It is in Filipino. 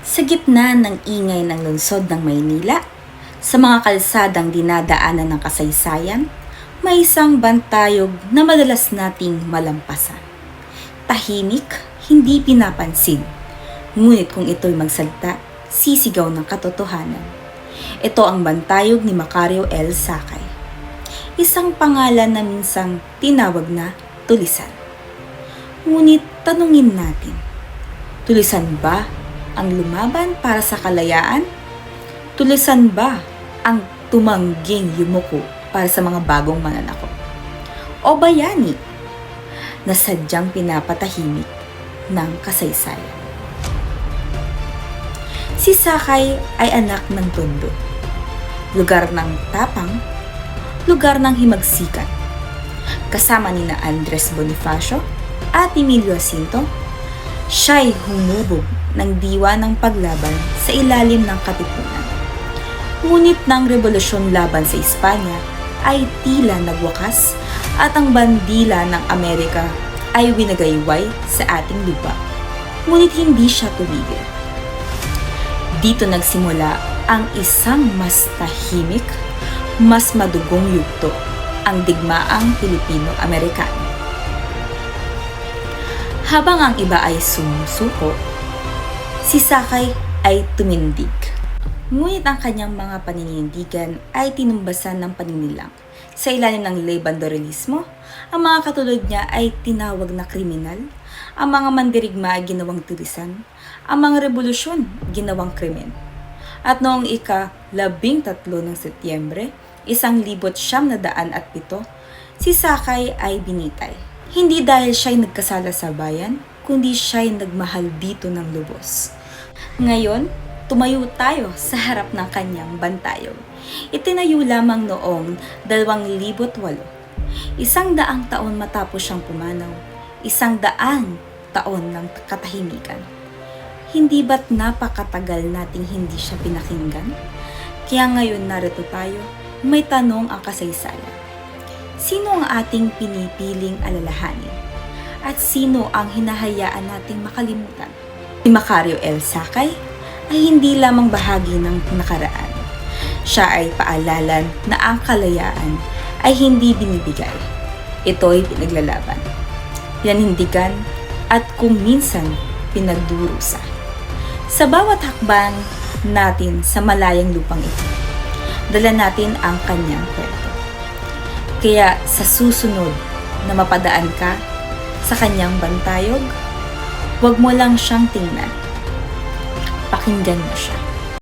Sa gitna ng ingay ng lungsod ng Maynila, sa mga kalsadang dinadaanan ng kasaysayan, may isang bantayog na madalas nating malampasan. Tahimik, hindi pinapansin. Ngunit kung ito'y magsalita, sisigaw ng katotohanan. Ito ang bantayog ni Macario L. Sakay. Isang pangalan na minsang tinawag na tulisan. Ngunit tanungin natin, tulisan ba ang lumaban para sa kalayaan? Tulisan ba ang tumangging yumuko para sa mga bagong mananakop? O bayani na sadyang pinapatahimik ng kasaysayan? Si Sakay ay anak ng Tondo, lugar ng tapang, lugar ng himagsikan. Kasama ni na Andres Bonifacio at Emilio Jacinto, siya'y humubog ng diwa ng paglaban sa ilalim ng katipunan. Ngunit ng revolusyon laban sa Espanya ay tila nagwakas at ang bandila ng Amerika ay winagayway sa ating lupa. Ngunit hindi siya tumigil. Dito nagsimula ang isang mas tahimik, mas madugong yugto, ang digmaang Pilipino-Amerikano. Habang ang iba ay sumusuko, si Sakay ay tumindig. Ngunit ang kanyang mga paninindigan ay tinumbasan ng paninilang. Sa ilalim ng ley bandorelismo, ang mga katulad niya ay tinawag na kriminal, ang mga mandirigma ay ginawang tulisan, ang mga revolusyon ginawang krimen. At noong ika-13 ng Setyembre, 1907, si Sakay ay binitay. Hindi dahil siya'y nagkasala sa bayan, kundi siya'y nagmahal dito ng lubos. Ngayon, tumayo tayo sa harap ng kanyang bantayog. Itinayo lamang noong 2008. 100 taon matapos siyang pumanaw. 100 taon ng katahimikan. Hindi ba't napakatagal nating hindi siya pinakinggan? Kaya ngayon narito tayo, may tanong ang kasaysayan. Sino ang ating pinipiling alalahanin? At sino ang hinahayaan nating makalimutan? Si Macario L. Sakay ay hindi lamang bahagi ng nakaraan. Siya ay paalalan na ang kalayaan ay hindi binibigay. Ito'y pinaglalaban, pinanindigan at kung minsan pinagdurusa. Sa bawat hakbang natin sa malayang lupang ito, dala natin ang kanyang kwento. Kaya sa susunod na mapadaan ka sa kanyang bantayog, huwag mo lang siyang tingnan. Pakinggan mo siya.